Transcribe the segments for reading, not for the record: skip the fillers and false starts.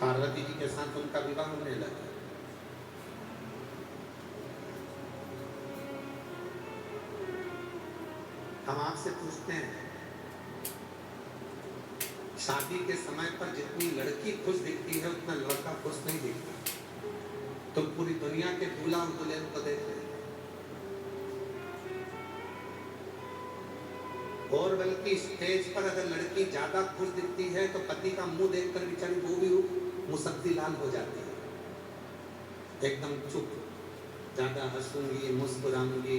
पार्वती जी के साथ उनका विवाह होने लगा। हम आपसे पूछते हैं, शादी के समय पर जितनी लड़की खुश दिखती है उतना लड़का खुश नहीं दिखता। तो पूरी दुनिया के दूल्हा और दुल्हन को देख रहे हैं, और बल्कि स्टेज पर अगर लड़की ज्यादा खुश दिखती है तो पति का मुंह देखकर बेचारी वो भी मुसद्दी लाल हो जाती है, एकदम चुप। ज्यादा हंसूंगी, मुस्कुराऊंगी,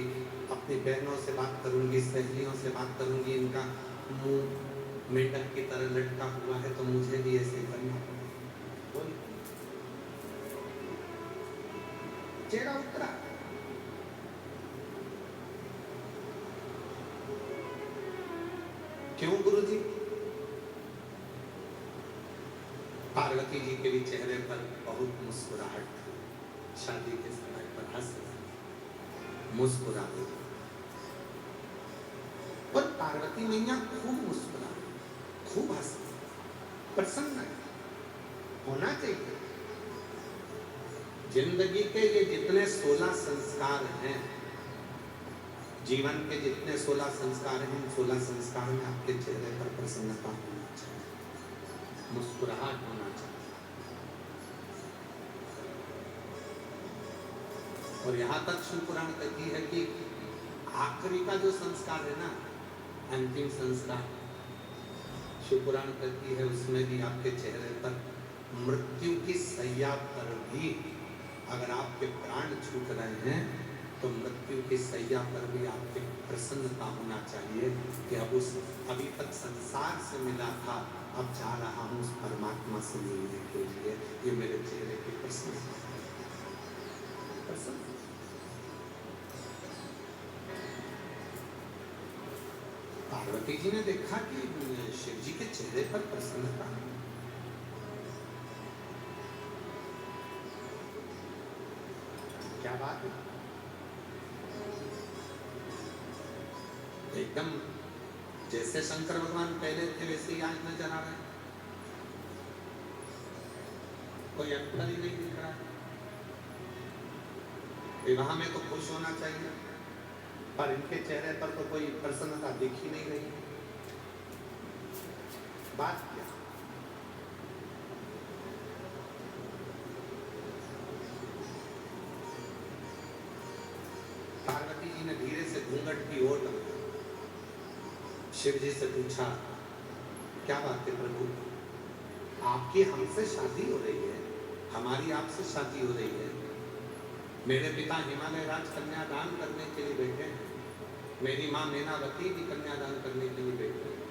अपनी बहनों से बात करूंगी, सहेलियों से बात करूंगी, इनका मुंह मेंढक की तरह लटका हुआ है तो मुझे भी ऐसे करना पड़ेगा। चेहरा उतरा। क्यों गुरुजी? पार्वती जी के भी चेहरे पर बहुत मुस्कुराहट थी। शादी के समय पर हंस मुस्कुराते, और पार्वती मैया खूब मुस्कुरा, खूब हंस, प्रसन्न होना चाहिए। जिंदगी के ये जितने 16 संस्कार हैं, जीवन के जितने 16 संस्कार हैं, 16 संस्कार में आपके चेहरे पर प्रसन्नता होना चाहिए, मुस्कुराहट होना चाहिए। और यहाँ तक शिव पुराण कहती है कि आखिरी का जो संस्कार है ना, अंतिम संस्कार, शिव पुराण कहती है उसमें भी आपके चेहरे पर मृत्यु की सैया पर भी अगर आपके प्राण छूट रहे हैं तो मृत्यु की सैया पर भी आपके प्रसन्नता होना चाहिए कि अब उस अभी तक संसार से मिला था, अब जा रहा हूँ उस परमात्मा से मिलने के लिए। ये मेरे चेहरे की प्रसन्नता। पार्वती जी ने देखा कि शिव जी के चेहरे पर प्रसन्नता, क्या बात है, एकदम जैसे शंकर भगवान पहले थे वैसे ही आज नजर आ रहे हैं, कोई अंतर ही नहीं दिख रहा है। विवाह में तो खुश होना चाहिए, पर इनके चेहरे पर तो कोई प्रसन्नता दिख ही नहीं रही। बात क्या? पार्वती जी ने धीरे से घूंघट की ओर शिव जी से पूछा, क्या बात है प्रभु, आपकी हमसे शादी हो रही है, हमारी आपसे शादी हो रही है। मेरे पिता हिमालय राज कन्यादान करने के लिए बैठे हैं, मेरी माँ मैनावती भी कन्यादान करने के लिए बैठे हैं,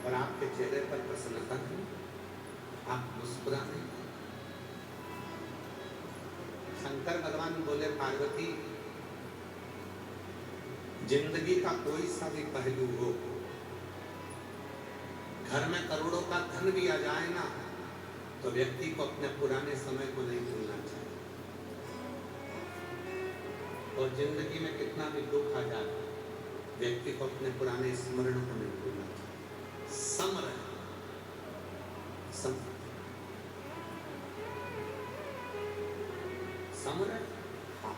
और आपके चेहरे पर प्रसन्नता नहीं, आप मुस्कुरा नहीं। शंकर भगवान बोले, पार्वती, जिंदगी का कोई सा भी पहलू हो, घर में करोड़ों का धन भी आ जाए ना, तो व्यक्ति को अपने पुराने समय को नहीं भूलना चाहिए। और जिंदगी में कितना भी दुख आ जाए, व्यक्ति को अपने पुराने स्मरण को नहीं भूलना चाहिए। सम रहे, सम रहे। हाँ,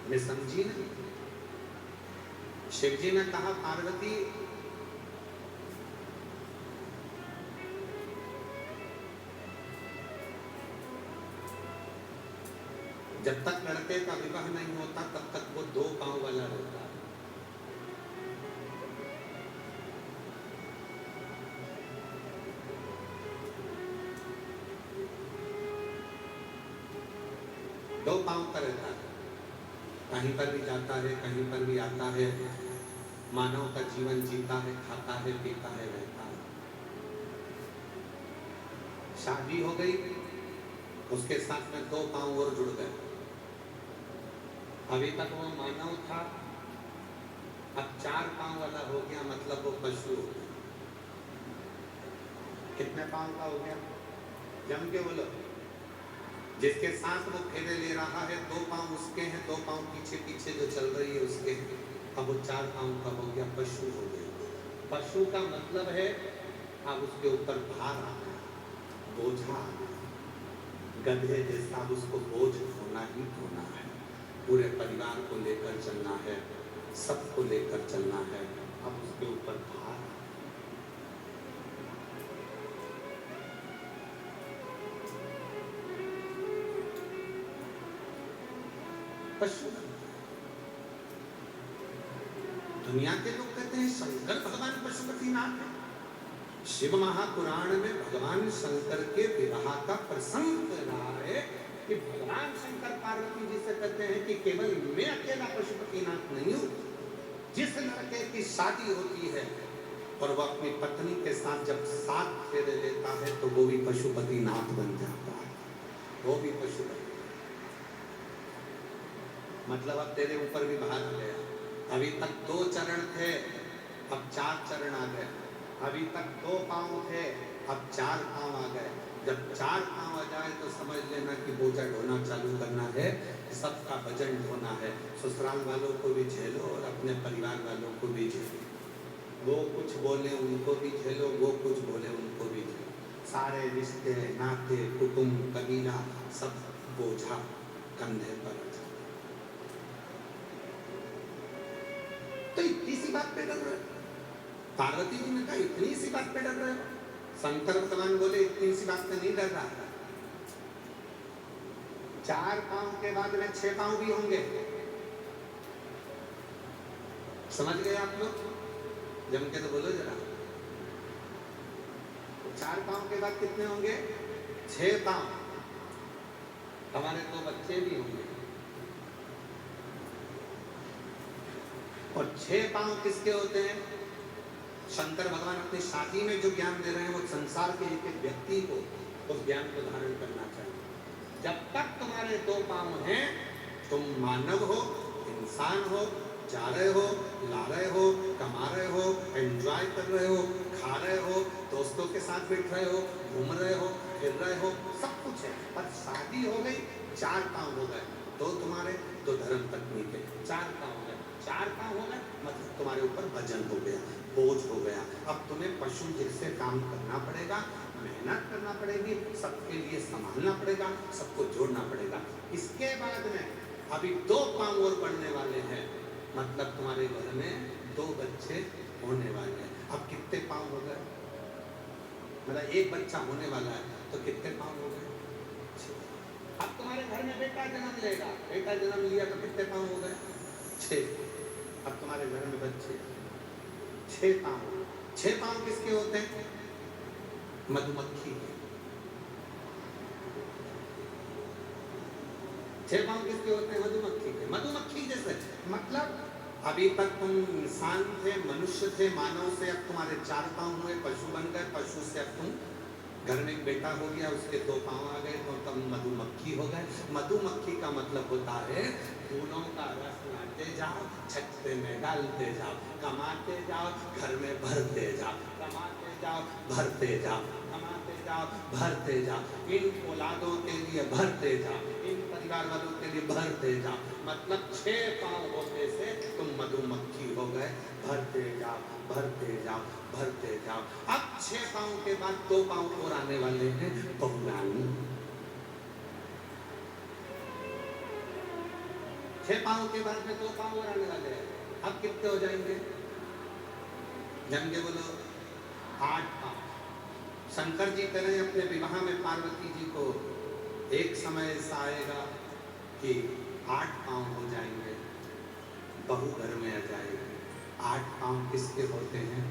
मैं समझी नहीं। शिव जी ने कहा, पार्वती, जब तक लड़के का विवाह नहीं होता तब तक वो 2 पांव वाला रहता है। दो पांव का रहता है, कहीं पर भी जाता है, कहीं पर भी आता है, मानव का जीवन जीता है, खाता है, पीता है, रहता है। शादी हो गई, उसके साथ में 2 पांव और जुड़ गए। अभी तक वो मानव था, अब 4 पांव वाला हो गया, मतलब वो पशु हो गया। कितने पांव का हो गया? जम के बोलो। जिसके साथ वो फेरे ले रहा है, 2 पांव उसके हैं, 2 पांव पीछे पीछे जो चल रही है उसके हैं। अब वो 4 पाँव का हो गया, पशु हो गया। पशु का मतलब है अब उसके ऊपर भार आना, बोझा आना, गधे जैसा अब उसको बोझ ढोना ही ढोना है। पूरे परिवार को लेकर चलना है, सबको लेकर चलना है, अब उसके ऊपर भार। पशु दुनिया के लोग कहते हैं शंकर भगवान पशुपतिनाथ है। शिव महापुराण में भगवान शंकर के विवाह का प्रसंग रहा है कि भगवान शंकर पार्वती जी से कहते हैं कि केवल मैं अकेला पशुपतिनाथ नहीं हूं। जिस लड़के की शादी होती है और वह अपनी पत्नी के साथ जब 7 फेरे लेता है तो वो भी पशुपतिनाथ बन जाता है, वो भी पशुपति। मतलब अब तेरे ऊपर भी भार आ गया। अभी तक 2 चरण थे, अब 4 चरण आ गए। अभी तक 2 पांव थे, अब 4 पांव आ गए। जब 4 पांव आ जाए तो समझ लेना कि बोझा ढोना चालू करना है, सबका वजन ढोना है। ससुराल वालों को भी झेलो और अपने परिवार वालों को भी झेलो। वो कुछ बोले उनको भी झेलो, वो कुछ बोले उनको भी झेलो। सारे रिश्ते नाते कुटुंब कबीला सब बोझा कंधे पर। तो इतनी सी बात पे डर रहे? पार्वती जी ने कहा इतनी सी बात पे डर रहे हो? शंकर भगवान बोले इतनी सी बात पे नहीं डर रहा था। 4 पांव के बाद में 6 पांव भी होंगे, समझ गए आप लोग? जम के तो बोलो जरा। 4 पांव के बाद कितने होंगे? 6 पांव। हमारे 2 बच्चे भी होंगे। और 6 पांव किसके होते हैं? शंकर भगवान अपनी शादी में जो ज्ञान दे रहे हैं वो संसार के एक एक व्यक्ति को उस ज्ञान को धारण करना चाहिए। जब तक तुम्हारे 2 पांव हैं, तुम मानव हो, इंसान हो, जा रहे हो, ला रहे हो, कमा रहे हो, एंजॉय कर रहे हो, खा रहे हो, दोस्तों के साथ बैठ रहे हो, घूम रहे हो, फिर रहे हो, सब कुछ है। पर शादी हो गई, 4 पांव हो गए। 2 तुम्हारे, 2 धर्म पत्नी के, 4 पांव हो गए। 4 पांव हो गए मतलब तुम्हारे ऊपर वजन हो गया, बोझ हो गया। अब तुम्हें पशु जैसे काम करना पड़ेगा, मेहनत करना पड़ेगी, सबके लिए संभालना पड़ेगा, सबको जोड़ना पड़ेगा। इसके बाद में अभी 2 पांव और बढ़ने वाले हैं, मतलब तुम्हारे घर में 2 बच्चे होने वाले हैं। अब कितने पांव हो गए? मतलब 1 बच्चा होने वाला है तो कितने पांव हो गए? 6। अब तुम्हारे घर में बेटा जन्म लेगा, बेटा जन्म लिया तो कितने पांव हो गए? 6। अब तुम्हारे घर में बच्चे, 6 पांव। 6 पांव किसके होते हैं? मधुमक्खी के। 6 पांव किसके होते हैं? मधुमक्खी के। मधुमक्खी जैसे मतलब अभी तक तुम इंसान थे, मनुष्य थे, मानव से अब तुम्हारे 4 पांव हुए, पशु बन गए, पशु से अब तुम घर में एक बेटा हो गया, उसके 2 पांव आ गए तो तुम मधुमक्खी हो गए। मधुमक्खी का मतलब होता है फूलों का रस लाते जाओ, छत्ते में डालते जाओ, कमाते जाओ, घर में भरते जाओ, कमाते जाओ, भरते जाओ, कमाते जाओ, भरते जाओ, इन औलादों के लिए भरते जाओ, इन परिवार वालों के लिए भरते जाओ। मतलब 6 पांव होते से तुम मधुमक्खी हो गए, भरते जाओ, भरते जाओ, भरते जाओ। अब 6 पांव के बाद 2 पांव और आने वाले हैं, बहुरानी। 6 पांव के बाद में 2 पांव और आने वाले हैं। अब कितने हो जाएंगे? जम के बोलो 8 पांव। शंकर जी कह रहे हैं अपने विवाह में पार्वती जी को, एक समय ऐसा आएगा कि 8 पांव हो जाएंगे, बहू घर में आ जाएगी। 8 पांव किसके होते हैं?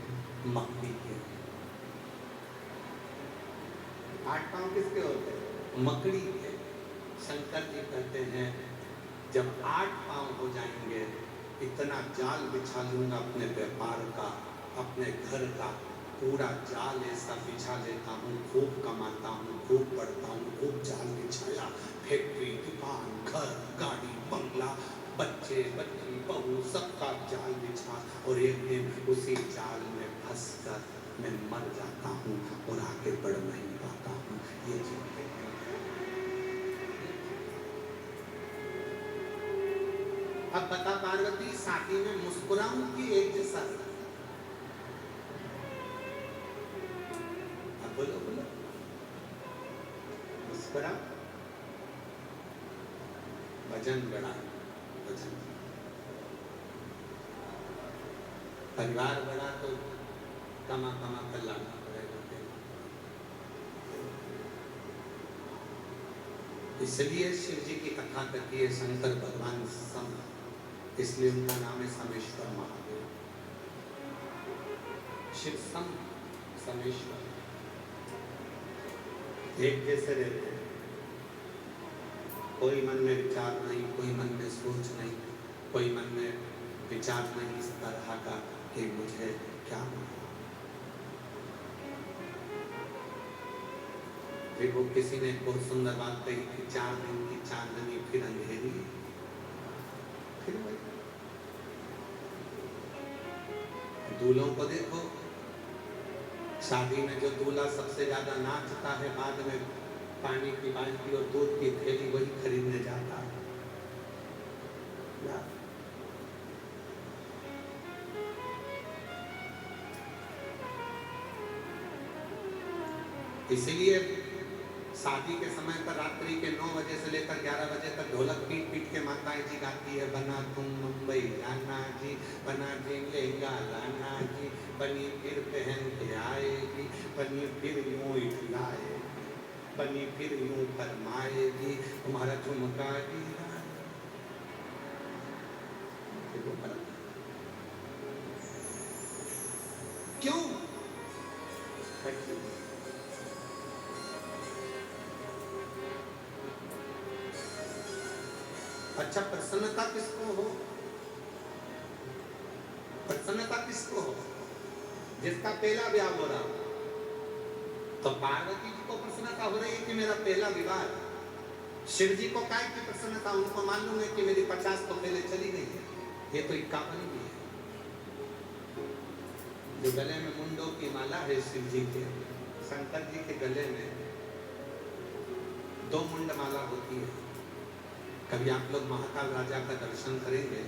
मकड़ी के। 8 पांव किसके होते हैं? मकड़ी के। शंकर जी कहते हैं जब 8 पांव हो जाएंगे, इतना जाल बिछा लूंगा अपने व्यापार का, अपने घर का, पूरा जाल ऐसा बिछा लेता हूँ, खूब कमाता हूँ, खूब बढ़ता हूँ, खूब जाल बिछाया, फैक्ट्री, दुकान, घर, गाड़ी, बंगला, बच्चे, बच्ची, बहू, सबका जाल बिछा, और एक दिन उसी जाल में फंस कर मैं मर जाता हूँ और आगे बढ़ नहीं पाता हूँ। ये जिंदगी। 8 अब बता पार्वती, शादी में मुस्कुराऊं कि एक जैसा? अब बोलो बोलो, मुस्कुराओ, भजन बड़ा, भजन। परिवार बड़ा तो कमा कमा कर लाना पड़ेगा। इसलिए शिव जी की कथा करती है शंकर भगवान सम, इसलिए उनका नाम है समेश्वर महादेव। शिव सम, समेश्वर, एक जैसे रहते हैं, कोई मन में विचार नहीं, कोई मन में सोच नहीं, कोई मन में विचार नहीं इस तरह का कि मुझे क्या मिला। फिर वो किसी ने बहुत सुंदर बात कही कि 4 दिन की चांदनी फिर अंधेरी, फिर वही। दूल्हों को देखो, शादी में जो दूल्हा सबसे ज्यादा नाचता है, बाद में पानी की बाल्टी और दूध की थैली वही खरीदने जाता है। इसीलिए शादी के समय पर रात्रि के 9 बजे से लेकर 11 बजे तक ढोलक पीट पीट के माताएं जी गाती है, बना तुम मुंबई जाना जी, बना लहंगा लाना जी, बनी फिर पहन के आएगी, बनी फिर यूं इठलाए, बनी फिर यूं फरमाएगी, तुम्हारा झुमका गिरा। क्यों? अच्छा, प्रसन्नता किसको हो? प्रसन्नता किसको हो? जिसका पहला विवाह हो रहा हो। तो पार्वती जी को प्रसन्नता हो रही है कि मेरा पहला विवाह। शिव जी को काय की प्रसन्नता? उनको मालूम है कि मेरी 50 तो पहले चली गई है, ये तो 51 भी है। जो गले में मुंडों की माला है शिव जी के, शंकर जी के गले में 2 मुंड माला होती है। कभी आप लोग महाकाल राजा का दर्शन करेंगे,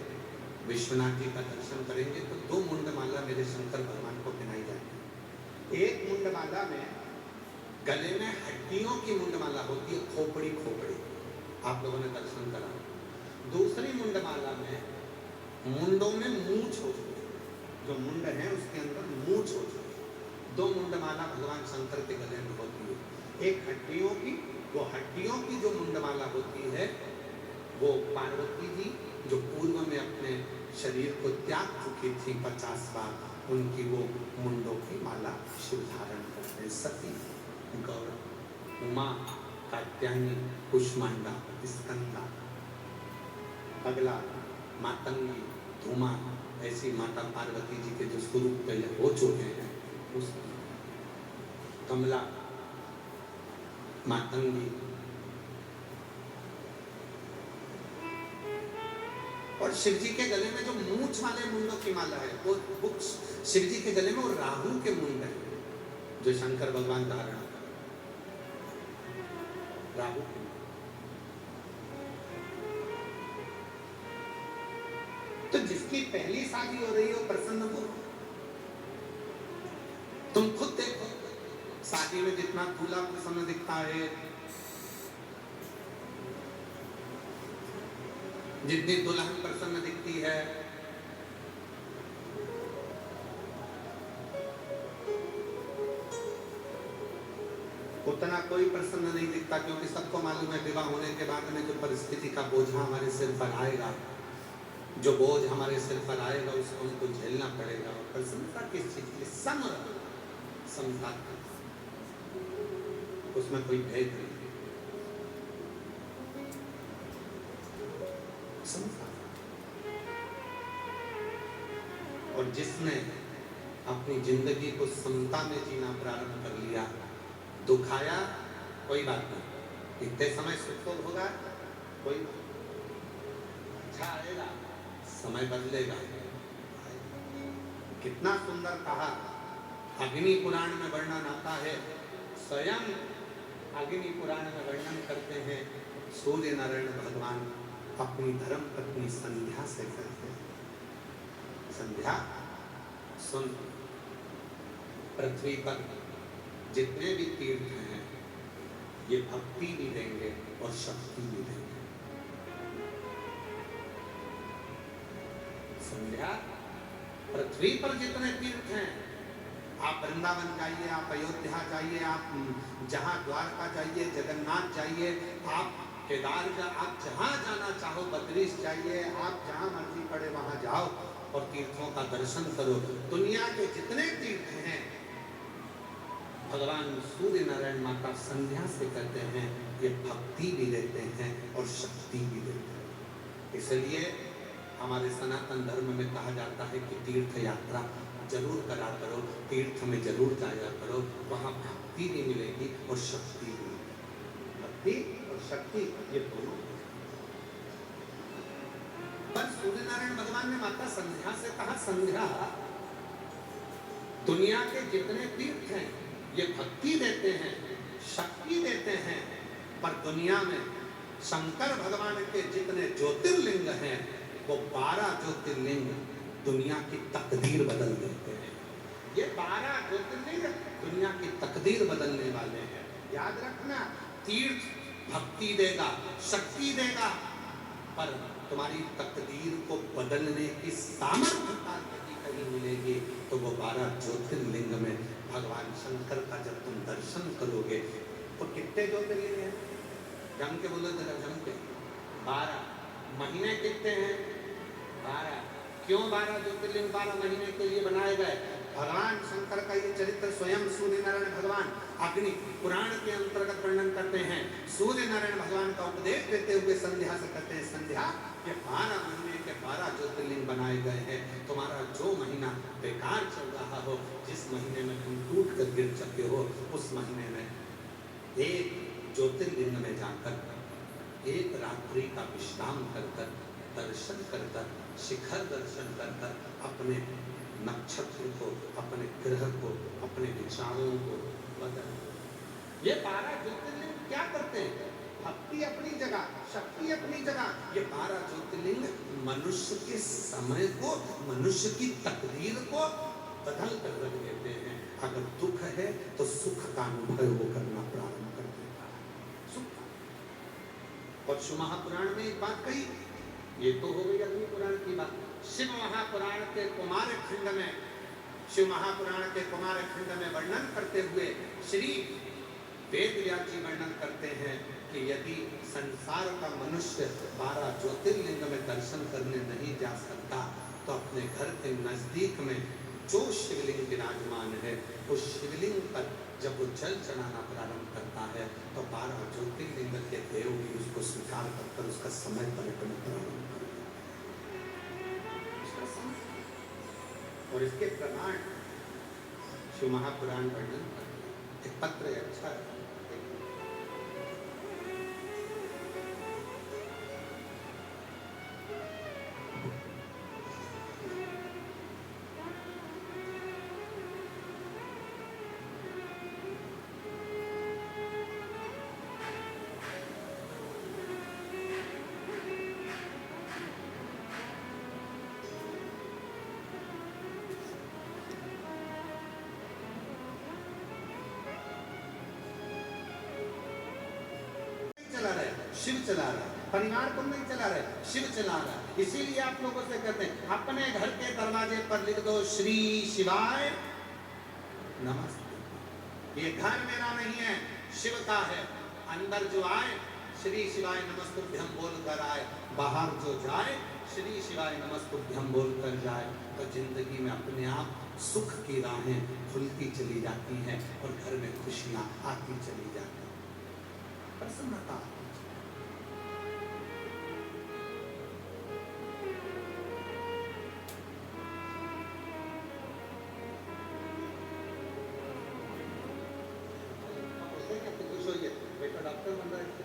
विश्वनाथ जी का दर्शन करेंगे, तो 2 मुंड माला मेरे शंकर भगवान को पहनाई जाती है। एक मुंड माला में गले में हड्डियों की मुंड माला होती है, खोपड़ी खोपड़ी, आप लोगों ने दर्शन करा। दूसरी मुंड माला में मुंडों में मूंछ होती है, जो मुंड है उसके अंदर मूंछ होती है। 2 मुंड माला भगवान शंकर के गले में होती है। एक हड्डियों की, वो हड्डियों की जो मुंड माला होती है वो पार्वती जी जो पूर्व में अपने शरीर को त्याग चुकी थी 50 बार, उनकी वो मुंडों की माला शिव धारण करते। सती, गौरव, उमा, कात्यायनी, कुष्मांडा, स्कंदा, अगला मातंगी, धूमा, ऐसी माता पार्वती जी के जो स्वरूप पहले हो चुके हैं, उस कमला, मातंगी, और शिव जी के गले में जो मूंछ वाले मुंडों की माला है, वो शिव जी के गले में वो राहु के मुंड है जो शंकर भगवान धारण कर, राहु के। तो जिसकी पहली शादी हो रही हो प्रसन्न हो। तुम खुद देखो, शादी में जितना दूल्हा प्रसन्न दिखता है, जितनी दुल्हन प्रसन्न दिखती है, उतना कोई प्रसन्न नहीं दिखता, क्योंकि सबको मालूम है विवाह होने के बाद में जो परिस्थिति का बोझा हमारे सिर पर आएगा, जो बोझ हमारे सिर पर आएगा उसको हमको झेलना पड़ेगा। और प्रसन्नता किस चीज की? समझा, उसमें कोई भेद नहीं। और जिसने अपनी जिंदगी को समता में जीना प्रारंभ कर लिया, दुखाया कोई बात नहीं, इतने समय सुख तो होगा, कोई अच्छा आएगा, समय बदलेगा। कितना सुंदर कहा, अग्नि पुराण में वर्णन आता है, स्वयं अग्नि पुराण में वर्णन करते हैं सूर्य नारायण भगवान अपनी धर्म पत्नी संध्या से करते हैं। संध्या सुन, पृथ्वी पर जितने भी तीर्थ हैं ये भक्ति भी देंगे और शक्ति भी देंगे। संध्या, पृथ्वी पर जितने तीर्थ हैं, आप वृंदावन जाइए, आप अयोध्या जाइए, आप जहां द्वारका जाइए, जगन्नाथ जाइए, आप केदार जा, आप जहां जाना चाहो, बद्रीश जाइए, आप जहां मर्जी पड़े वहां जाओ और तीर्थों का दर्शन करो। दुनिया के जितने तीर्थ हैं भगवान सूर्य नारायण माता संध्या से करते हैं, ये भक्ति भी देते हैं और शक्ति भी देते हैं। इसलिए हमारे सनातन धर्म में कहा जाता है कि तीर्थ यात्रा जरूर करा करो, तीर्थ में जरूर जाया करो, वहां भक्ति भी मिलेगी और शक्ति भी मिलेगी। भक्ति और शक्ति ये दोनों। पर सूर्य नारायण भगवान ने माता संध्या से कहा, संध्या दुनिया के जितने तीर्थ हैं ये भक्ति देते हैं, शक्ति देते हैं, पर दुनिया में शंकर भगवान के जितने ज्योतिर्लिंग हैं वो 12 ज्योतिर्लिंग दुनिया की तकदीर बदल देते हैं। ये 12 ज्योतिर्लिंग दुनिया की तकदीर बदलने वाले हैं। याद रखना, तीर्थ भक्ति देगा, शक्ति देगा, पर तुम्हारी तकदीर को बदलने की सामर्थ्य यदि कहीं मिलेगी तो वो 12 ज्योतिर्लिंग में भगवान शंकर का जब तुम दर्शन करोगे तो कितने ज्योतिर्लिंग हैं? जम के बोलो जरा, जम के। 12 महीने कितने हैं? 12। क्यों 12 ज्योतिर्लिंग 12 महीने के लिए बनाए गए? भगवान शंकर का ये चरित्र स्वयं सूर्य नारायण भगवान अग्नि पुराण के अंतर्गत वर्णन करते हैं। सूर्य नारायण भगवान का उपदेश देते हुए संध्या से कहते हैं, संध्या ये 12 महीने के 12 ज्योतिर्लिंग बनाए गए हैं। तुम्हारा जो महीना बेकार चल रहा हो, जिस महीने में तुम टूट कर गिर चुके हो, उस महीने में एक ज्योतिर्लिंग में जाकर एक रात्रि का विश्राम कर कर, दर्शन कर कर, शिखर दर्शन कर कर अपने नक्षत्र को, अपने ग्रह को, अपने विचारों को बदल। ये 12 ज्योतिर्लिंग क्या करते हैं? भक्ति अपनी जगह, शक्ति अपनी जगह। ये 12 ज्योतिर्लिंग मनुष्य के समय को, मनुष्य की तकदीर को बदल कर रख देते हैं। अगर दुख है तो सुख का अनुभव वो करना प्रारंभ कर देता है। सुख। और शिव महापुराण में एक बात कही, ये तो हो गई अग्नि पुराण की बात। शिव महापुराण के कुमार खंड में, शिव महापुराण के कुमार खंड में वर्णन करते हुए श्री वेदव्यास जी वर्णन करते हैं कि यदि संसार का मनुष्य 12 ज्योतिर्लिंग में दर्शन करने नहीं जा सकता तो अपने घर के नजदीक में जो शिवलिंग विराजमान है उस शिवलिंग पर जब वो जल चढ़ाना प्रारंभ करता है तो 12 ज्योतिर्लिंग के देव भी उसको स्वीकार कर उसका समय परिवर्तन प्रारंभ कर और इसके प्रमाण शिव महापुराण वर्णन करते। एक पत्र अच्छा है। शिव चला रहा है, परिवार को नहीं चला रहे, शिव चला रहा है। इसीलिए आप लोगों से कहते हैं अपने घर के दरवाजे पर लिख दो श्री शिवाय नमस्ते। ये घर मेरा नहीं है, शिव का है। अंदर जो आए श्री शिवाय नमस्तुभ्यम बोल कर आए, बाहर जो जाए श्री शिवाय नमस्तुभ्यम बोल कर जाए तो जिंदगी में अपने आप सुख की राहें खुलती चली जाती हैं और घर में खुशियां आती चली जाती हैं। प्रसन्नता। डॉक्टर बन रहा है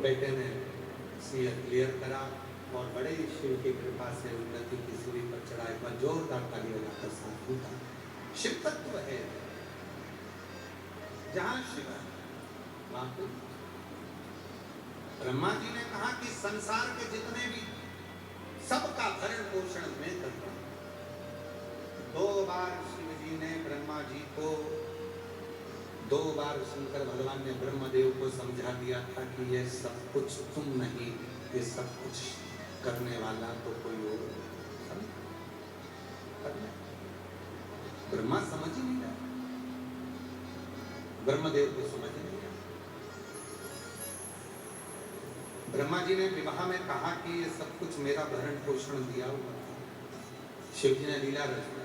बेटे ने सीए क्लियर करा और बड़े शिव की कृपा से उन्नति की सीढ़ी पर चढ़ा। एक बार जोरदार ताली बजाकर साथ था। शिव तत्व है, जहां शिव है वहां पे ब्रह्मा जी ने कहा कि संसार के जितने भी सबका भरण पोषण मैं करता हूं। 2 बार शिव जी ने ब्रह्मा जी को, 2 बार शंकर भगवान ने ब्रह्मदेव को समझा दिया था कि ये सब कुछ तुम नहीं, ये सब कुछ करने वाला तो कोई और करने। ब्रह्मा समझ ही नहीं रहा, ब्रह्मदेव को समझ नहीं रहा। ब्रह्मा जी ने विवाह में कहा कि ये सब कुछ मेरा भरण पोषण दिया हुआ था। शिव जी ने लीला रच दी।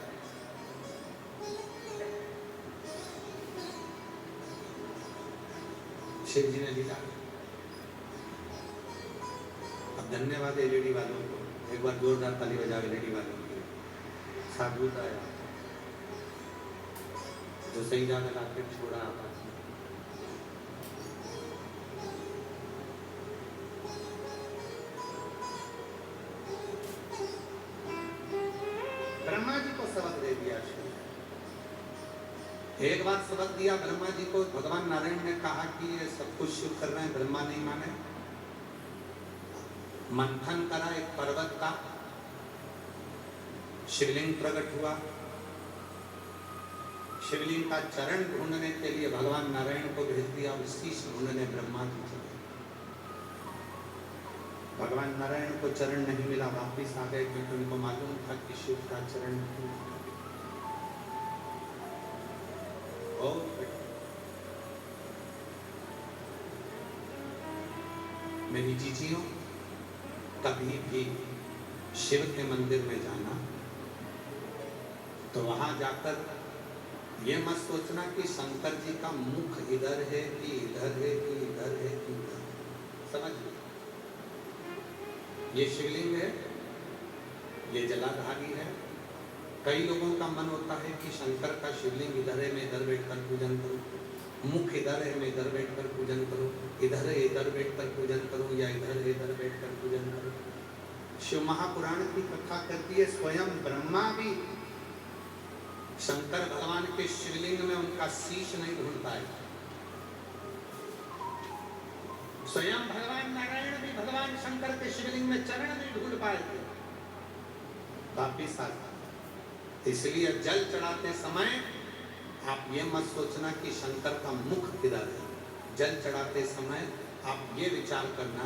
शिव जी ने लीला। अब धन्यवाद है लेडी वालों को, एक बार जोरदार ताली बजावे लेडी वालों की। साधु आया जो सही जगह लाके छोड़ा आवाज। ब्रह्मा जी को सबक दे दिया शिव। एक बार सबक दिया ब्रह्मा जी को। भगवान नारायण ने कहा कि ये सब कुछ शिव कर रहे हैं, ब्रह्मा नहीं माने। मंथन करा एक पर्वत का, शिवलिंग प्रकट हुआ। शिवलिंग का चरण ढूंढने के लिए भगवान नारायण को भेज दिया, शीश ढूंढने ब्रह्मा जी चले। भगवान नारायण को चरण नहीं मिला, वापिस आ गए क्योंकि उनको मालूम था कि शिव का चरण नहीं। मेरी जीजियों, कभी भी शिव के मंदिर में जाना तो वहां जाकर ये मत सोचना कि शंकर जी का मुख इधर है कि इधर है कि इधर है कि इधर। समझ लो, ये शिवलिंग है, ये जलाधारी है। कई लोगों का मन होता है कि शंकर का शिवलिंग इधर है, मैं इधर बैठकर पूजन करूं। मुख इधर है, मैं इधर बैठकर पूजन करूं। इधर है, इधर बैठकर पूजन करूं, या इधर है, इधर बैठकर पूजन करूं। शिव महापुराण की कथा करती है, स्वयं ब्रह्मा भी शंकर भगवान के शिवलिंग में उनका शीश नहीं ढूंढ पाए। स्वयं भगवान नारायण भी भगवान शंकर के शिवलिंग में चरण नहीं ढूंढ पाए थे। वापिस आ गए। इसलिए जल चढ़ाते समय आप ये मत सोचना कि शंकर का मुख किधर है। जल चढ़ाते समय आप ये विचार करना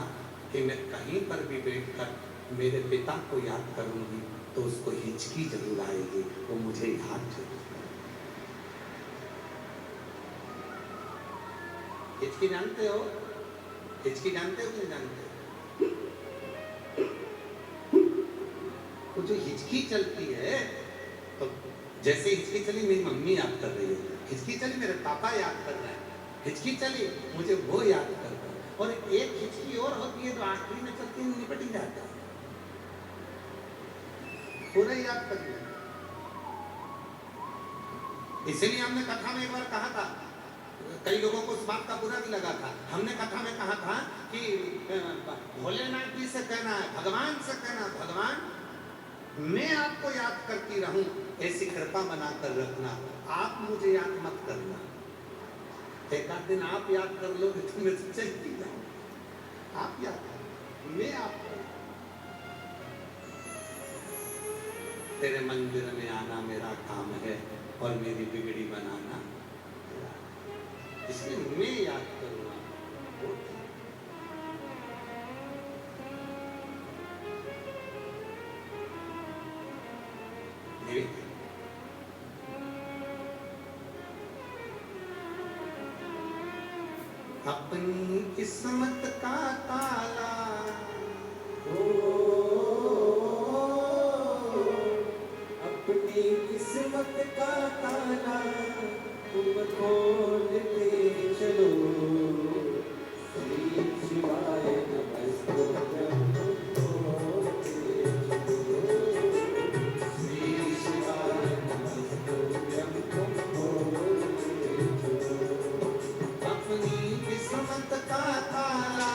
कि मैं कहीं पर भी बैठकर मेरे पिता को याद करूंगी तो उसको हिचकी जरूर आएगी, वो मुझे याद जरूर करेगा। हिचकी जानते हो? हिचकी जानते हो कि नहीं जानते? वो जो हिचकी चलती है, तो जैसे हिचकी चली मेरी मम्मी याद कर रही है, हिचकी चली मेरे पापा याद कर रहे हैं, हिचकी चली मुझे वो याद कर रहा है। और एक हिचकी और होती है जो आखिरी में चलती है, निपट ही जाता है, पूरा याद कर लिया। इसीलिए हमने कथा में एक बार कहा था, कई लोगों को उस बात का बुरा भी लगा था। हमने कथा में कहा था कि भोलेनाथ जी से कहना है, भगवान से कहना, भगवान मैं आपको याद करती रहूं, ऐसी कृपा बनाकर रखना, आप मुझे याद मत करना। एक आध दिन आप याद कर लो तो मैं तो चलती जाऊं, आप याद कर, मैं आपको। तेरे मंदिर में आना मेरा काम है और मेरी बिगड़ी बनाना, इसलिए मैं याद करूंगा। अपनी किस्मत का ताला अपनी किस्मत का ताला तुम खोलते चलो। श्री शिवाय नमस्तुभ्यं श्री शिवाय नमस्तुभ्यं अपनी किस्मत का ताला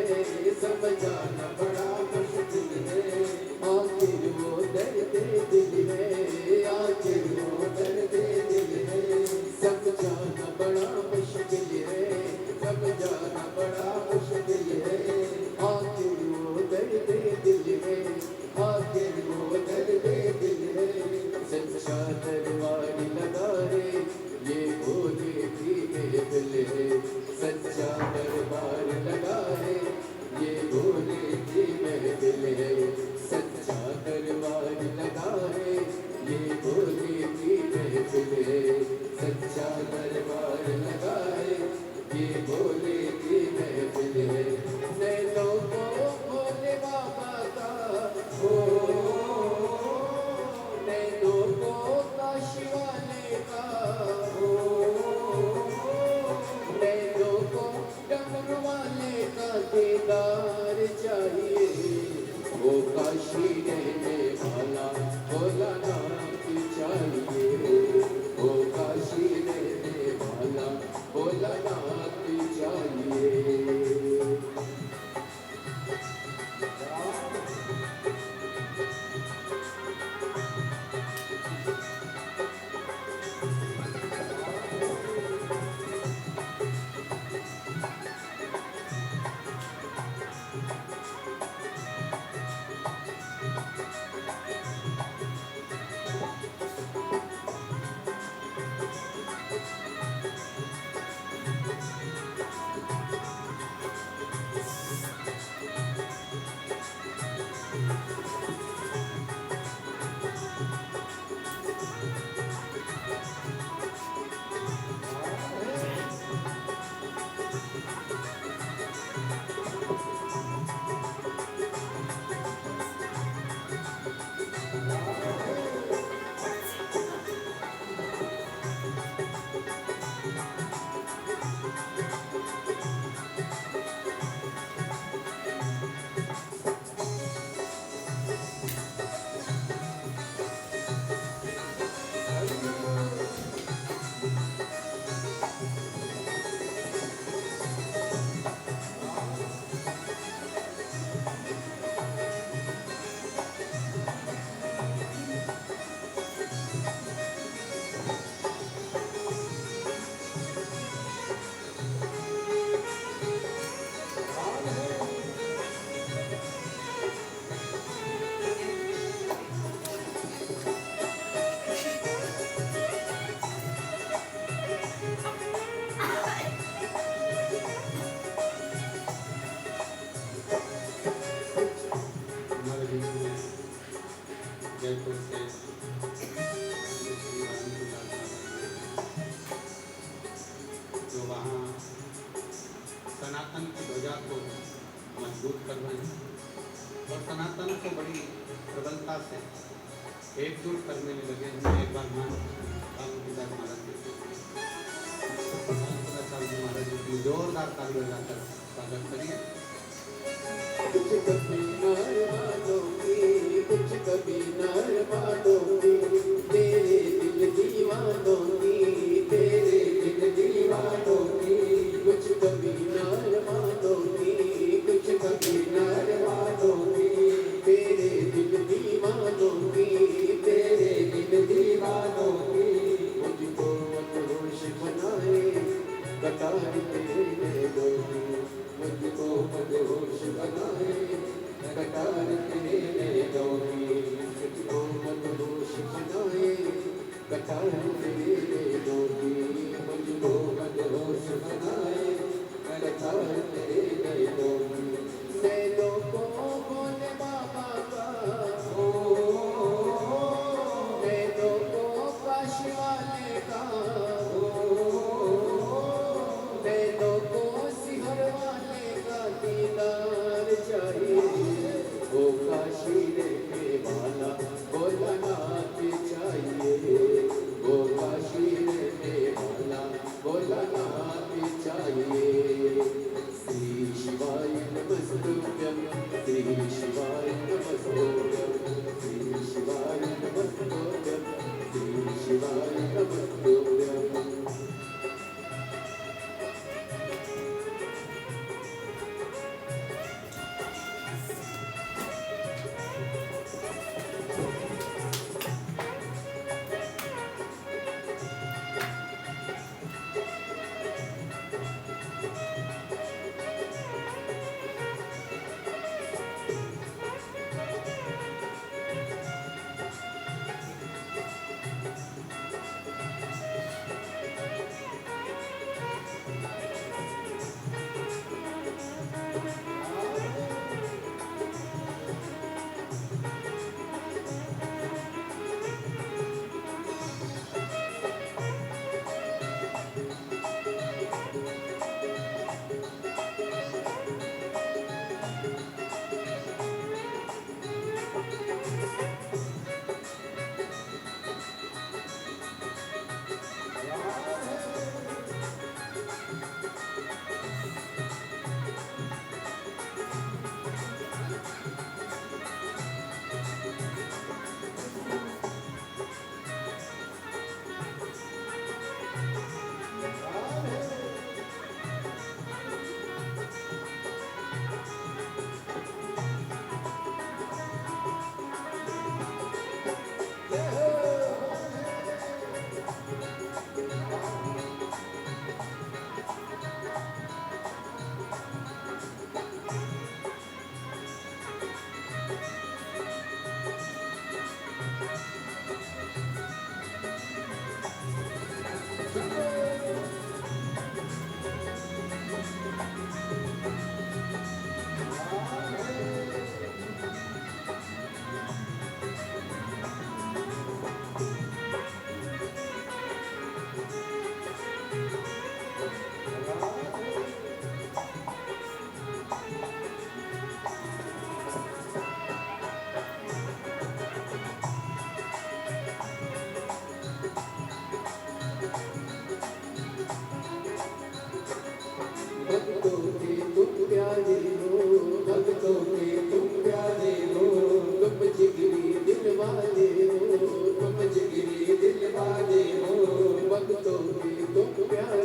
सब जाना बड़ा मुश्किल है, आखिर वो दर्द दिल है, आखिर वो दर्द दिल है, सब जाना बड़ा मुश्किल है, सब जाना बड़ा मुश्किल है, आखिर वो दर्द दिल है, आखिर वो दर्द दिल है, सच्चा दरबार लगा रे ये भोले की महफिल है, सच्चा दरबार लगा है ये भोले की महफिल है, सच्चा दरबार लगा है ये भोले की महफिल है, सच्चा दरबार लगा है ये भोले की महफिल है, नैनों को भोले बाबा का हो, नैनों को काशी वाले का हो, नैनों को डमरू वाले का दीदार चाहिए, वो काशी रहने वाला भोलानाथ चाहिए, वो काशी रहने वाला भोलानाथ चाहिए। हमारे बीच में जयपुर से श्री रामकुमार जो वहाँ सनातन की ध्वजा को मजबूत कर रहे हैं और सनातन को बड़ी प्रबलता से एकजुट करने में लगे हैं। एक बार मैं रामकुमार महाराज जी जोरदार ताली बजाकर स्वागत करिए। कुछ कभी नार मानोगी, कुछ कभी नार मानोगी, तेरे दिल दीवानोगी, तेरे दिल दीवानोगी, कुछ कभी नार मानोगी, कुछ कभी नार मानोगी, तेरे दिल दीवानोगी, तेरे दिल दीवानोगी, मुझको मदहोश बनाए कतार तेरे दोगी, मुझको मदहोश बनाए कतार तेरे दोगी, मुझको मदहोश बनाए कतार तेरे दोगी, मुझको मदहोश बनाए कतार तेरे दोगी, नैनों को भोले बाबा का हो, नैनों को काशी वाले का हो, नैनों को सिहर वाले का दीदार चाहिए, वो काशी रहने वाला भोलानाथ चाहिए, वो काशी रहने वाला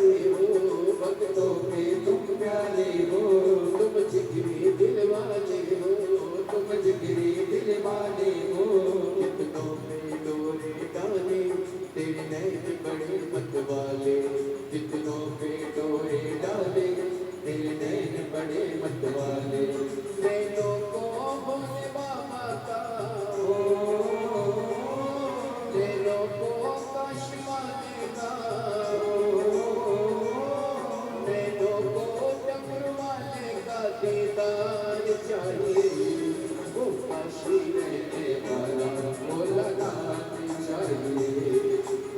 प्यारे हो, भक्तों के तुम प्यारे हो, तुम जिगरी दिल वाले हो, तुम जिगरी दिल वाले हो, कितनों पे डोरे डाले तेरे नैन बड़े मत वाले, कितनों पे डोरे डाले तेरे नैन बड़े मत वाले, नैनों को भोले बाबा का हो, नैनों को काश वाले का हो, नैनों को डमरू वाले का दीदार चाहिए, वो काशी रहने वाला भोला नाथ चाहिए,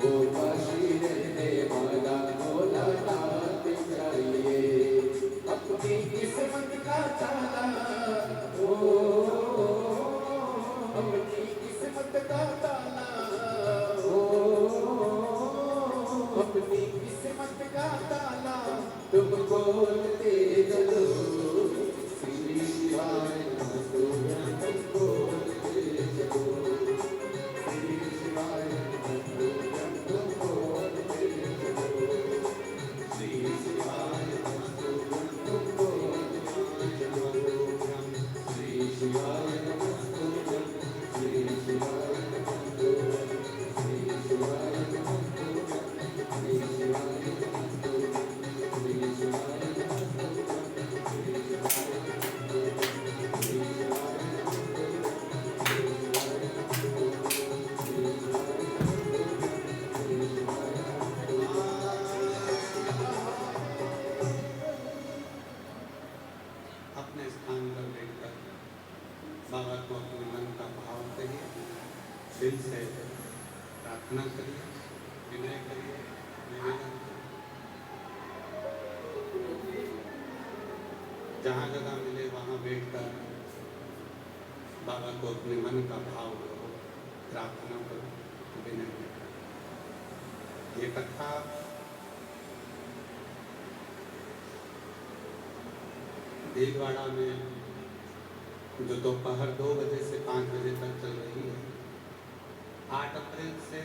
वो काशी रहने वाला भोला नाथ चाहिए, अपनी किस्मत का ताला ओ, अपनी किस्मत का ताला ओ, अपनी किस्मत का ताला तुम खोलते चलो, श्री शिवाय नमः तुम खोलते चलो, श्री शिवाय नमः तुम खोलते चलो, श्री शिवाय नमः तुम खोलते चलो, श्री शिवाय नमः श्री शिवाय नमः श्री शिवाय नमः श्री शिवाय नमः श्री शिवाय अपने स्थान पर बैठकर बाबा को अपने मन का भाव करिए, दिल से प्रार्थना करिए, विनय करिए, निवेदन करिए। जहाँ जगह मिले वहाँ बैठकर बाबा को अपने मन का भाव करो, प्रार्थना करो, विनय करो। ये कथा भीलवाड़ा में जो दोपहर 2 बजे से 5 बजे तक चल रही है, 8 अप्रैल से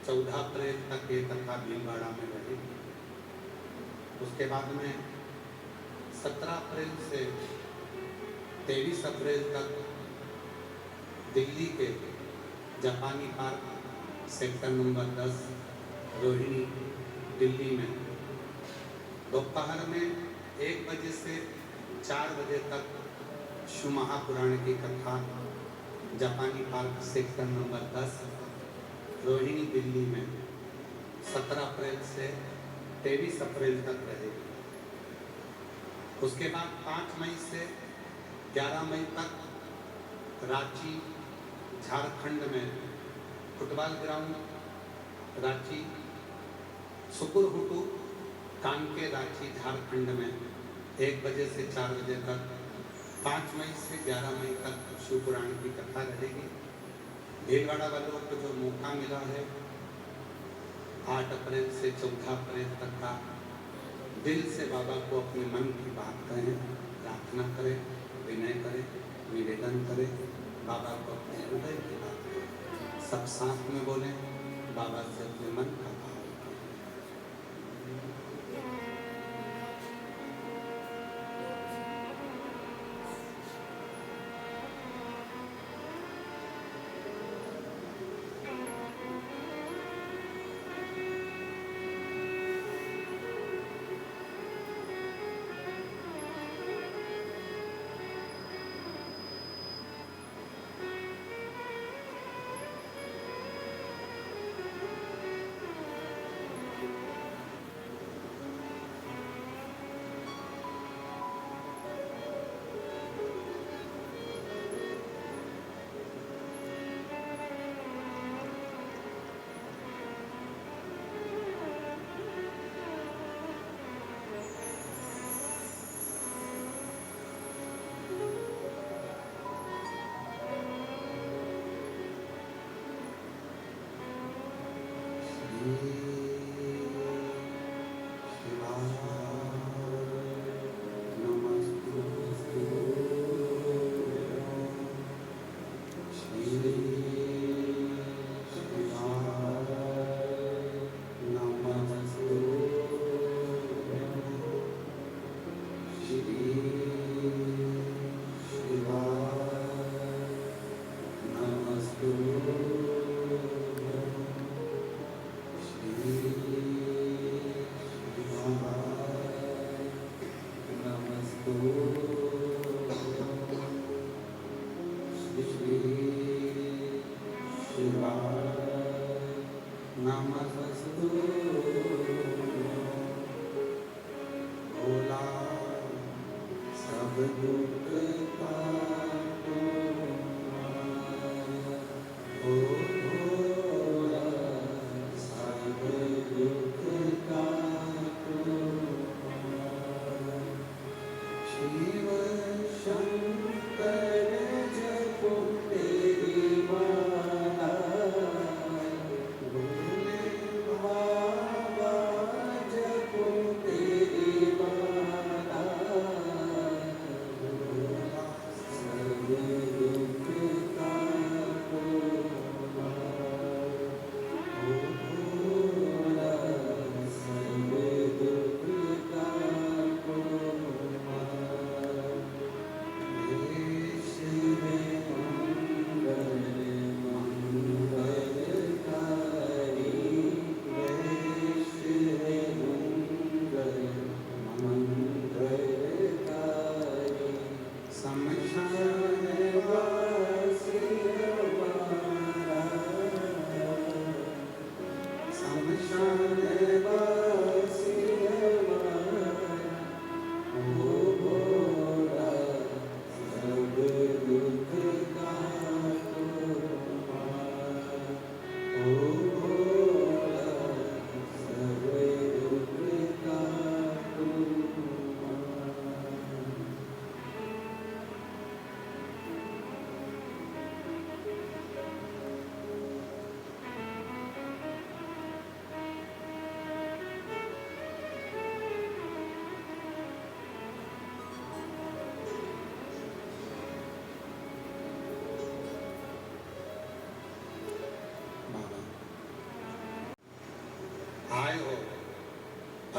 14 अप्रैल तक ये कथा भीलवाड़ा में रहेगी। उसके बाद में 17 अप्रैल से 23 अप्रैल तक दिल्ली के जापानी park sector number 10 Rohini Delhi में दोपहर में 1 बजे से 4 बजे तक शिव महापुराण की कथा जापानी park sector number 10 Rohini Delhi में 17 अप्रैल से 23 अप्रैल तक रहेगी। उसके बाद 5 मई से 11 मई तक रांची झारखंड में फुटबॉल ग्राउंड रांची, सुकुरहुटू कांके रांची झारखंड में 1 बजे से 4 बजे तक 5 मई से 11 मई तक शिव पुराण की कथा रहेगी। भीलवाड़ा वालों को जो मौका मिला है 8 अप्रैल से 14 अप्रैल तक का, दिल से बाबा को अपने मन की बात कहें, प्रार्थना करें, विनय करें, निवेदन करें, बाबा को अपने हृदय की बात करें। सब साथ में बोलें, बाबा से अपने मन का भाव।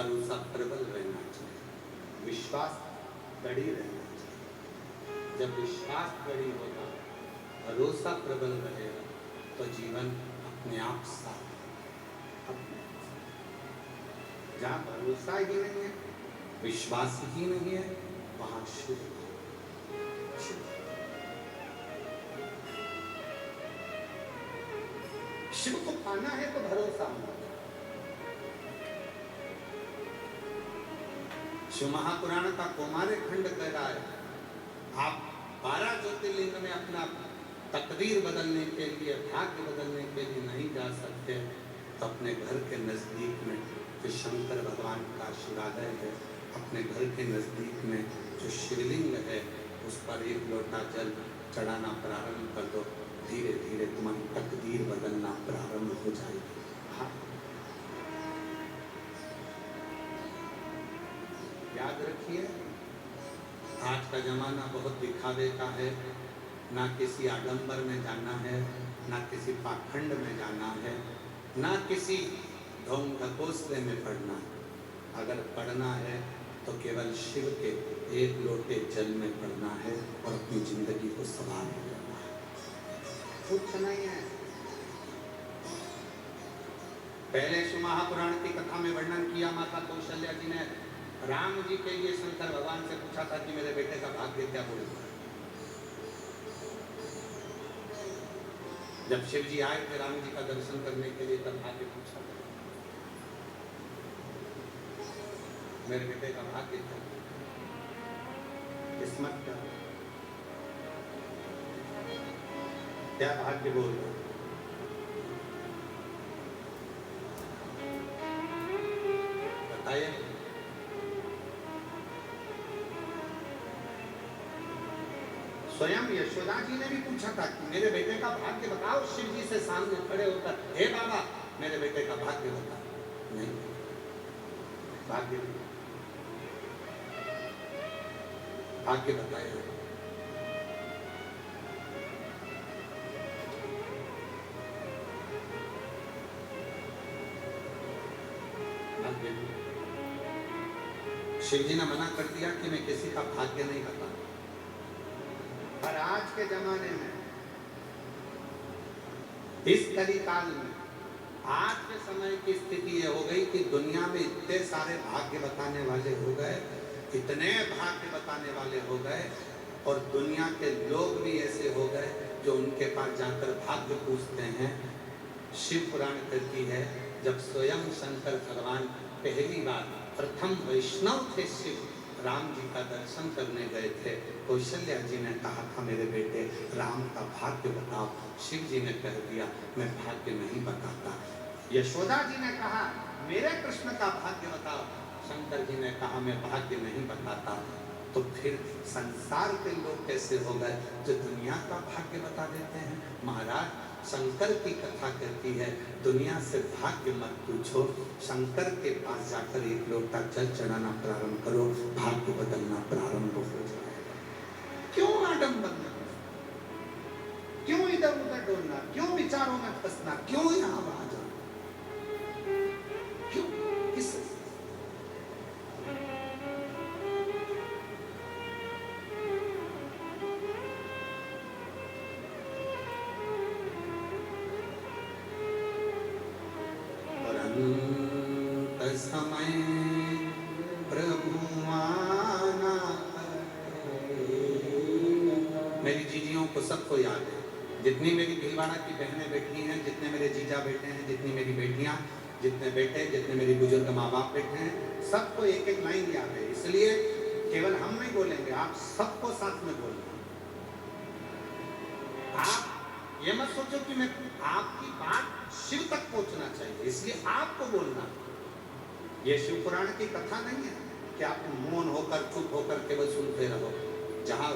भरोसा प्रबल रहना चाहिए, विश्वास दृढ़ रहना चाहिए। जब विश्वास दृढ़ होगा, भरोसा प्रबल रहेगा, तो जीवन अपने आप साफ। जहाँ भरोसा ही नहीं है, विश्वास ही नहीं है, वहां शिव। शिव को पाना है तो भरोसा होना। शिव महापुराण का कौमार्य खंड कह रहा है, आप 12 ज्योतिर्लिंग में अपना तकदीर बदलने के लिए, भाग्य बदलने के लिए नहीं जा सकते, तो अपने घर के नजदीक में जो शंकर भगवान का शिवालय है, अपने घर के नजदीक में जो शिवलिंग है, उस पर एक लोटा जल चढ़ाना प्रारंभ कर दो। धीरे धीरे तुम्हारी तकदीर बदलना प्रारंभ हो जाएगी। हाँ, याद रखिए, आज का जमाना बहुत दिखावे का है। ना किसी आडंबर में जाना है, ना किसी पाखंड में जाना है, ना किसी ढोंग ढकोसले में पढ़ना है। अगर पढ़ना है तो केवल शिव के एक लोटे जल में पढ़ना है और अपनी जिंदगी को संभाल लेना है, कुछ नहीं है। पहले शिव महापुराण की कथा में वर्णन किया, माता कौशल्या जी ने राम जी के लिए शंकर भगवान से पूछा था कि मेरे बेटे का भाग्य क्या बोलेगा। जब शिव जी आए थे राम जी का दर्शन करने के लिए, तब भाग्य पूछा, मेरे बेटे का भाग्य क्या, किस्मत क्या, क्या भाग्य बोल रहे, बताइए। स्वयं यशोदा जी ने भी पूछा था कि मेरे बेटे का भाग्य बताओ, शिव जी से सामने खड़े होकर, हे बाबा मेरे बेटे का भाग्य बताओ। नहीं, भाग्य भाग्य बताया। भाग्य शिव जी ने मना कर दिया कि मैं किसी का भाग्य नहीं बताऊं। पर आज के जमाने में, इस कली काल में, आज के समय की स्थिति ये हो गई कि दुनिया में इतने सारे भाग्य बताने वाले हो गए, इतने भाग्य बताने वाले हो गए, और दुनिया के लोग भी ऐसे हो गए जो उनके पास जाकर भाग्य पूछते हैं। शिव पुराण कहती है, जब स्वयं शंकर भगवान पहली बार प्रथम वैष्णव थे, शिव राम जी का दर्शन करने गए थे, कौशल्या जी ने कहा था मेरे बेटे राम का भाग्य बताओ। शिव जी ने कह दिया मैं भाग्य नहीं बताता। यशोदा जी ने कहा मेरे कृष्ण का भाग्य बताओ। शंकर जी ने कहा मैं भाग्य नहीं बताता। तो फिर संसार के लोग कैसे हो गए जो दुनिया का भाग्य बता देते हैं। महाराज शंकर की कथा कहती है दुनिया से भाग्य मत पूछो, शंकर के पास जाकर एक लोटा जल चढ़ाना प्रारंभ करो, भाग्य बदलना प्रारंभ हो जाएगा। क्यों आडंबर, क्यों इधर उधर डोलना, क्यों विचारों में फंसना, क्यों यहाँ वहां जाना, क्यों, किस समय प्रभु आना। मेरी जीजियों को सबको याद है, जितनी मेरी भीलवाड़ा की बहनें बैठी हैं, जितने मेरे जीजा बैठे हैं, जितनी मेरी बेटियां, जितने बेटे, जितने मेरी बुजुर्ग माँ बाप बैठे हैं, सबको एक एक लाइन याद है। इसलिए केवल हम नहीं बोलेंगे, आप सबको साथ में बोलना। आप ये मत सोचो कि मैं आपकी बात शिव तक पहुंचना चाहिए, इसलिए आपको बोलना। ये शिव पुराण की कथा नहीं है कि आप मौन होकर चुप होकर केवल सुनते रहो। जहाँ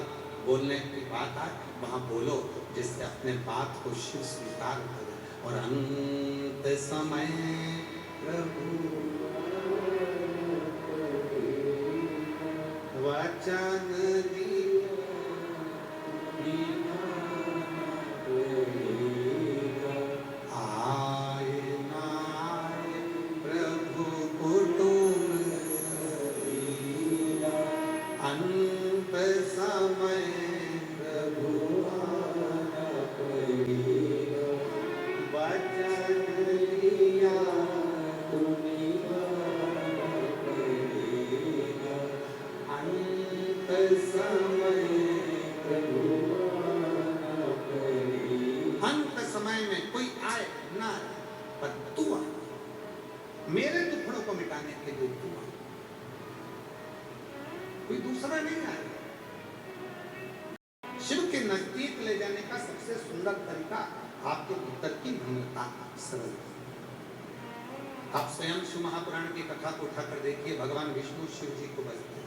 बोलने की बात आए वहाँ बोलो, जिससे अपने बात को शिव स्वीकार करे। और अंत समय प्रभु वचन आए नाय प्रभु कुटुंब समय प्रभु आना पड़ी। अंत समय में कोई आए ना आए, पर तू आ, मेरे दुखड़ों को मिटाने के लिए तू आ, कोई दूसरा नहीं आएगा। शिव के नजदीक ले जाने का सबसे सुंदर तरीका आपके भीतर की नम्रता, सरलता। आप स्वयं शिव महापुराण की कथा को उठाकर देखिए, भगवान विष्णु शिव जी को बजते हैं।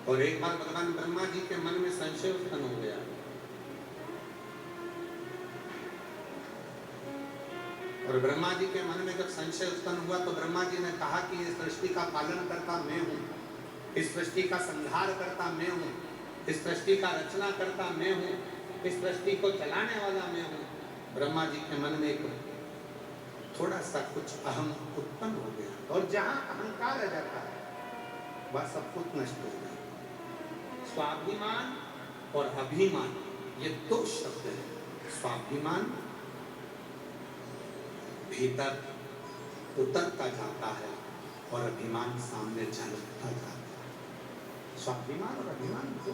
और एक बार भगवान ब्रह्मा जी के मन में संशय उत्पन्न हो गया, और ब्रह्मा जी के मन में जब संशय उत्पन्न हुआ तो ब्रह्मा जी ने कहा कि इस सृष्टि का पालन करता मैं हूँ, इस सृष्टि का संहार करता मैं हूँ, इस सृष्टि का रचना करता मैं हूँ, इस सृष्टि को चलाने वाला मैं हूँ। ब्रह्मा जी के मन में एक थोड़ा सा कुछ अहम उत्पन्न हो गया, और जहाँ अहंकार आ जाता है वह सब कुछ नष्ट हो जाता है। स्वाभिमान और अभिमान ये दो शब्द हैं। स्वाभिमान भीतर उतरता जाता है और अभिमान सामने झलकता जाता है। स्वाभिमान और अभिमान को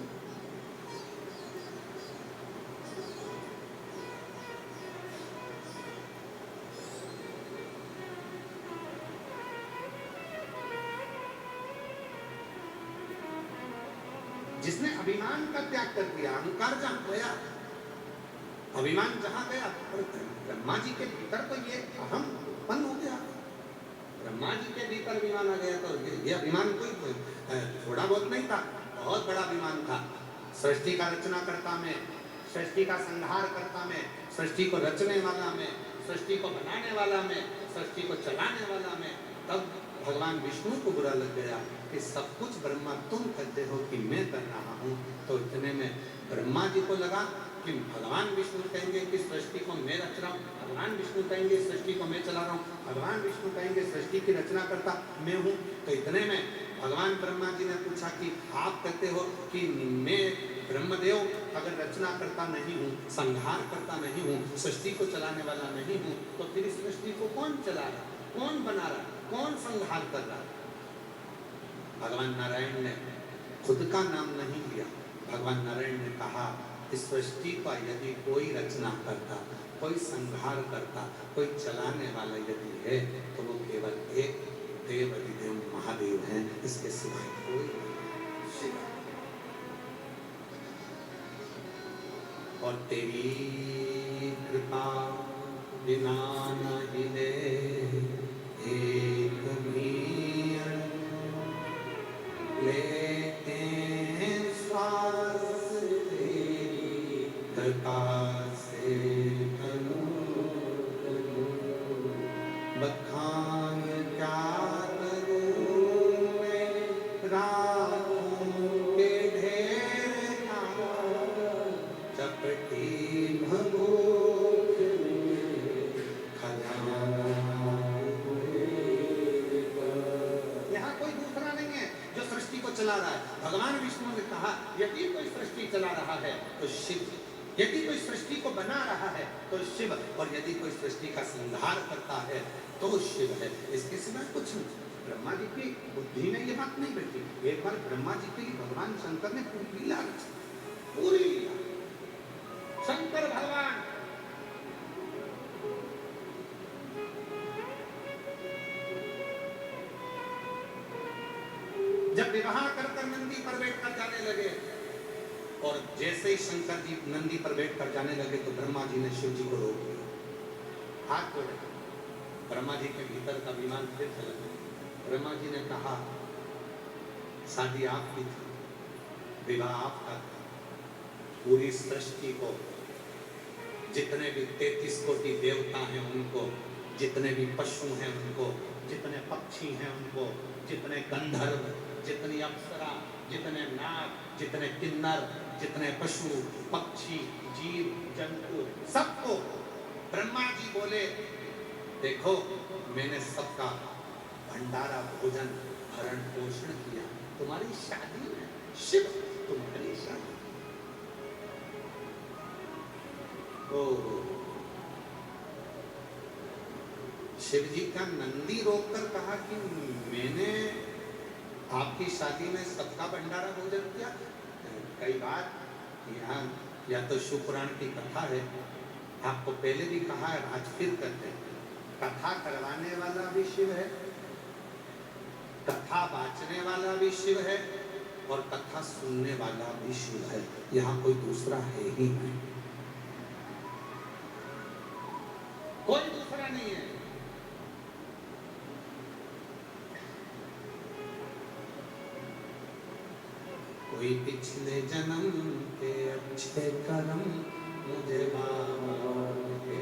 जिसने अभिमान का त्याग कर दिया, अहंकार जहां गया, अभिमान जहां गया, और ब्रह्मा जी के भीतर तो ये अहम उत्पन्न हो गया। ब्रह्मा जी के भीतर अभिमान आ गया, तो ये अभिमान कोई थोड़ा बहुत नहीं था, बहुत बड़ा अभिमान था। सृष्टि का रचना करता मैं, सृष्टि का संहार करता मैं, सृष्टि को रचने वाला मैं, सृष्टि को बनाने वाला मैं, सृष्टि को चलाने वाला मैं। तब भगवान विष्णु को बुरा लग गया कि सब कुछ ब्रह्मा तुम कहते हो कि मैं कर रहा हूँ। तो इतने में ब्रह्मा जी को लगा कि भगवान विष्णु कहेंगे कि सृष्टि को मैं रच रहा हूँ, भगवान विष्णु कहेंगे सृष्टि को मैं चला रहा हूँ, भगवान विष्णु कहेंगे सृष्टि की रचना करता मैं हूँ। तो इतने में भगवान ब्रह्मा जी ने पूछा कि आप कहते हो कि मैं ब्रह्मदेव अगर रचना करता नहीं हूँ, संहार करता नहीं हूँ, सृष्टि को चलाने वाला नहीं हूँ, तो फिर इस सृष्टि को कौन चला रहा, कौन बना रहा, कौन संहार कर रहा? भगवान नारायण ने खुद का नाम नहीं लिया। भगवान नारायण ने कहा इस सृष्टि का यदि कोई रचना करता, कोई संहार करता, कोई चलाने वाला यदि है तो वो केवल एक देव अधिदेव महादेव हैं, इसके सिवाय कोई नहीं। और तेरी कृपा बिना नहीं दे एक भी लेते हैं श्वास तेरी कृपा से करूं बखान क्या करूं मैं राहों के ढेर का चपटी भगोच खजाना। यहाँ कोई दूसरा नहीं है जो सृष्टि को चला रहा है। भगवान विष्णु ने कहा यदि कोई सृष्टि चला रहा है तो शिव, यदि कोई सृष्टि को बना रहा है तो शिव, और यदि कोई सृष्टि का संहार करता है तो शिव है, इसके सिवा कुछ नहीं। ब्रह्मा जी की बुद्धि में ये बात नहीं बैठी। एक बार ब्रह्मा जी के लिए भगवान शंकर ने पूरी लीला रची, पूरी लीला। शंकर भगवान जब विवाह कर नंदी पर बैठकर जाने लगे, और जैसे ही शंकर जी नंदी पर बैठकर जाने लगे तो ब्रह्मा जी ने शिव जी को रोक दिया, हाथ जोड़े। ब्रह्मा जी के भीतर का विमान फिर चला गया। ब्रह्मा जी ने कहा शादी आपकी थी, विवाह आपका था, पूरी सृष्टि को जितने भी 33 कोटि देवता हैं उनको, जितने भी पशु हैं उनको, जितने पक्षी हैं उनको, जितने गंधर्व, जितनी अप्सरा, जितने नाग, जितने किन्नर, जितने पशु पक्षी जीव जंतु, सबको ब्रह्मा जी बोले देखो मैंने सबका भंडारा भोजन भरण पोषण किया, तुम्हारी शादी में शिव, तुम्हारी शादी। शिव जी का नंदी रोककर कहा कि मैंने आपकी शादी में सबका भंडारा भोजन किया। कई बार यहाँ या तो शिव पुराण की कथा है, आपको पहले भी कहा है, आज फिर कहते हैं, कथा करवाने वाला भी शिव है, कथा बांचने वाला भी शिव है, और कथा सुनने वाला भी शिव है। यहाँ कोई दूसरा है ही नहीं, कोई दूसरा नहीं है। कोई पिछले जन्म के अच्छे कर्म मुझे बाबा के